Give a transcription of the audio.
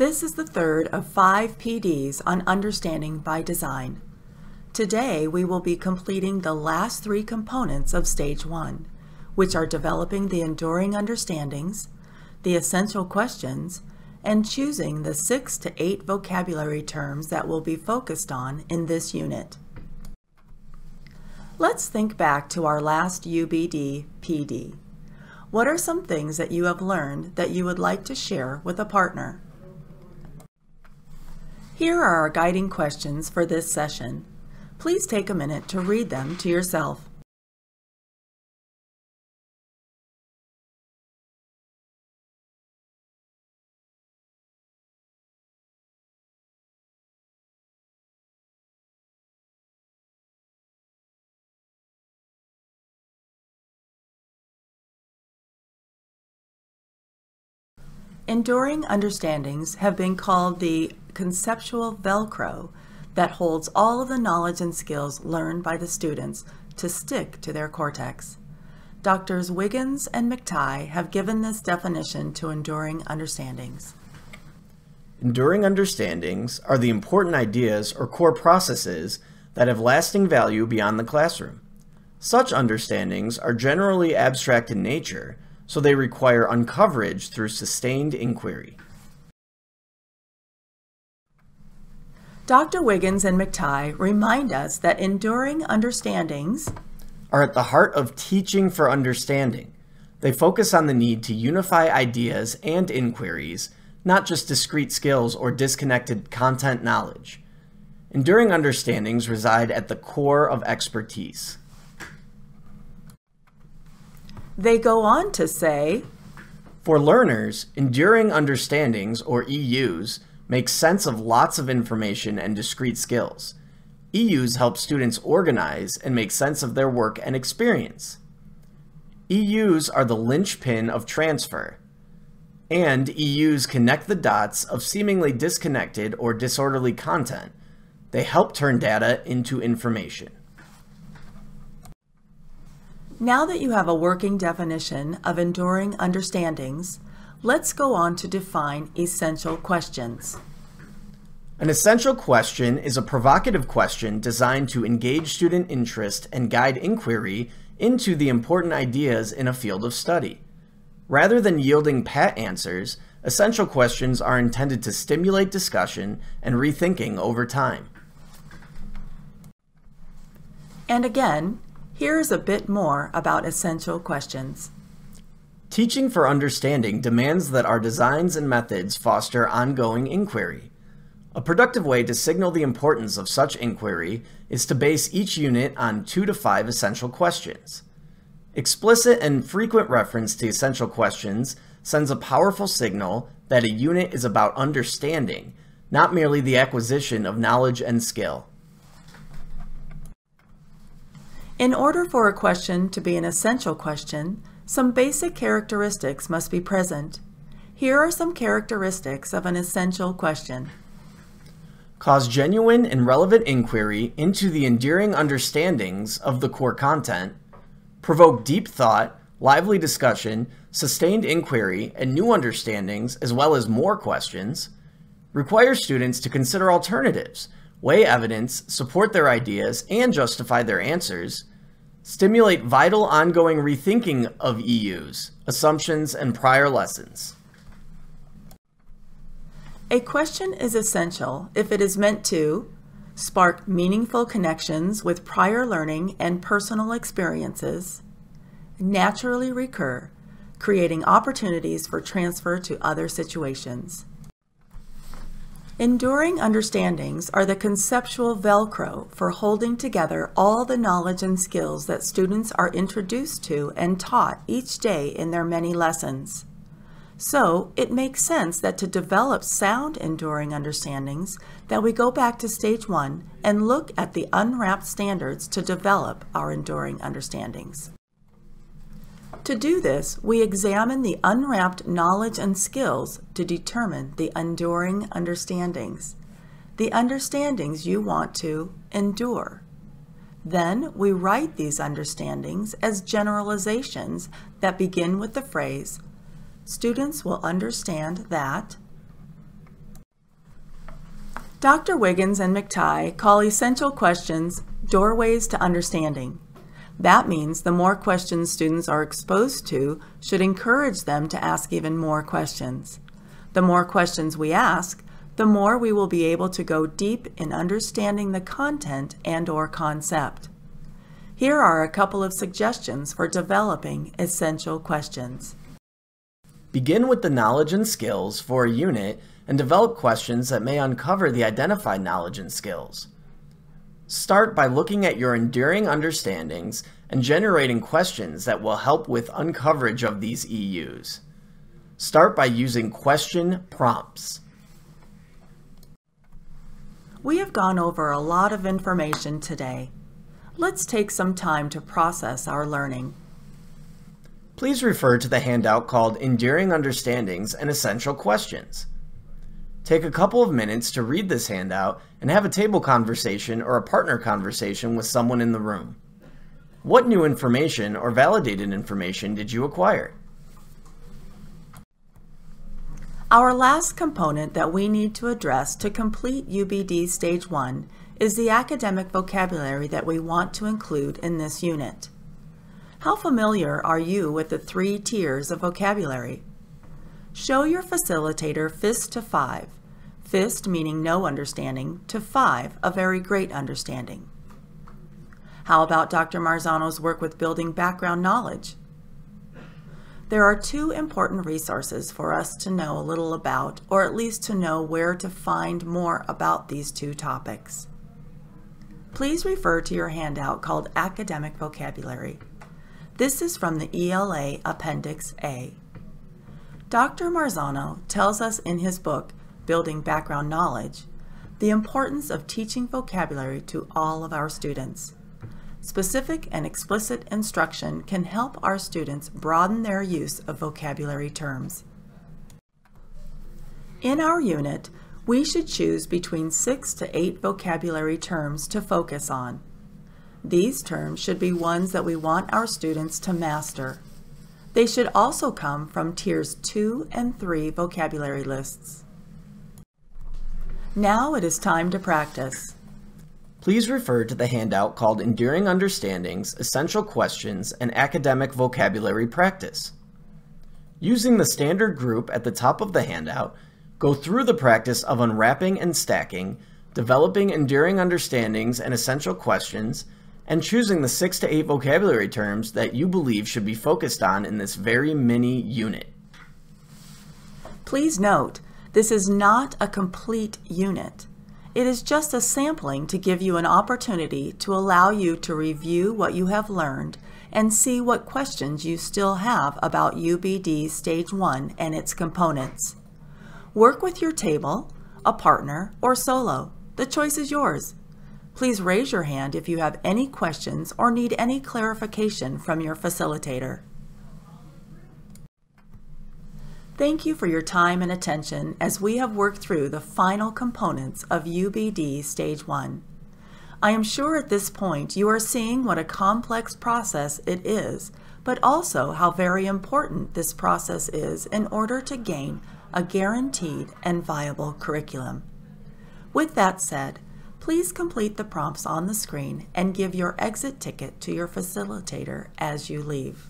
This is the third of 5 PDs on Understanding by Design. Today we will be completing the last 3 components of Stage 1, which are developing the enduring understandings, the essential questions, and choosing the 6 to 8 vocabulary terms that will be focused on in this unit. Let's think back to our last UbD PD. What are some things that you have learned that you would like to share with a partner? Here are our guiding questions for this session. Please take a minute to read them to yourself. Enduring understandings have been called the conceptual Velcro that holds all of the knowledge and skills learned by the students to stick to their cortex. Drs. Wiggins and McTighe have given this definition to enduring understandings. Enduring understandings are the important ideas or core processes that have lasting value beyond the classroom. Such understandings are generally abstract in nature, so they require uncoverage through sustained inquiry. Dr. Wiggins and McTighe remind us that enduring understandings are at the heart of teaching for understanding. They focus on the need to unify ideas and inquiries, not just discrete skills or disconnected content knowledge. Enduring understandings reside at the core of expertise. They go on to say, for learners, enduring understandings, or EUs, make sense of lots of information and discrete skills. EUs help students organize and make sense of their work and experience. EUs are the linchpin of transfer, and EUs connect the dots of seemingly disconnected or disorderly content. They help turn data into information. Now that you have a working definition of enduring understandings, let's go on to define essential questions. An essential question is a provocative question designed to engage student interest and guide inquiry into the important ideas in a field of study. Rather than yielding pat answers, essential questions are intended to stimulate discussion and rethinking over time. And again, here's a bit more about essential questions. Teaching for understanding demands that our designs and methods foster ongoing inquiry. A productive way to signal the importance of such inquiry is to base each unit on 2 to 5 essential questions. Explicit and frequent reference to essential questions sends a powerful signal that a unit is about understanding, not merely the acquisition of knowledge and skill. In order for a question to be an essential question, some basic characteristics must be present. Here are some characteristics of an essential question. Cause genuine and relevant inquiry into the enduring understandings of the core content. Provoke deep thought, lively discussion, sustained inquiry, and new understandings, as well as more questions. Require students to consider alternatives, weigh evidence, support their ideas, and justify their answers. Stimulate vital ongoing rethinking of EUs, assumptions, and prior lessons. A question is essential if it is meant to spark meaningful connections with prior learning and personal experiences, naturally recur, creating opportunities for transfer to other situations. Enduring understandings are the conceptual Velcro for holding together all the knowledge and skills that students are introduced to and taught each day in their many lessons. So, it makes sense that to develop sound enduring understandings, that we go back to Stage 1 and look at the unwrapped standards to develop our enduring understandings. To do this, we examine the unwrapped knowledge and skills to determine the enduring understandings, the understandings you want to endure. Then we write these understandings as generalizations that begin with the phrase, students will understand that, Dr. Wiggins and McTighe call essential questions doorways to understanding. That means the more questions students are exposed to should encourage them to ask even more questions. The more questions we ask, the more we will be able to go deep in understanding the content and/or concept. Here are a couple of suggestions for developing essential questions. Begin with the knowledge and skills for a unit and develop questions that may uncover the identified knowledge and skills. Start by looking at your enduring understandings and generating questions that will help with uncoverage of these EUs. Start by using question prompts. We have gone over a lot of information today. Let's take some time to process our learning. Please refer to the handout called Enduring Understandings and Essential Questions. Take a couple of minutes to read this handout and have a table conversation or a partner conversation with someone in the room. What new information or validated information did you acquire? Our last component that we need to address to complete UbD Stage 1 is the academic vocabulary that we want to include in this unit. How familiar are you with the 3 tiers of vocabulary? Show your facilitator FIST to 5, FIST meaning no understanding, to 5, a very great understanding. How about Dr. Marzano's work with building background knowledge? There are 2 important resources for us to know a little about, or at least to know where to find more about these 2 topics. Please refer to your handout called Academic Vocabulary. This is from the ELA Appendix A. Dr. Marzano tells us in his book, Building Background Knowledge, the importance of teaching vocabulary to all of our students. Specific and explicit instruction can help our students broaden their use of vocabulary terms. In our unit, we should choose between 6 to 8 vocabulary terms to focus on. These terms should be ones that we want our students to master. They should also come from Tiers 2 and 3 vocabulary lists. Now it is time to practice. Please refer to the handout called Enduring Understandings, Essential Questions, and Academic Vocabulary Practice. Using the standard group at the top of the handout, go through the practice of unwrapping and stacking, developing enduring understandings and essential questions, and choosing the 6 to 8 vocabulary terms that you believe should be focused on in this very mini unit. Please note, this is not a complete unit. It is just a sampling to give you an opportunity to allow you to review what you have learned and see what questions you still have about UbD Stage 1 and its components. Work with your table, a partner, or solo. The choice is yours. Please raise your hand if you have any questions or need any clarification from your facilitator. Thank you for your time and attention as we have worked through the final components of UbD Stage 1. I am sure at this point you are seeing what a complex process it is, but also how very important this process is in order to gain a guaranteed and viable curriculum. With that said, please complete the prompts on the screen and give your exit ticket to your facilitator as you leave.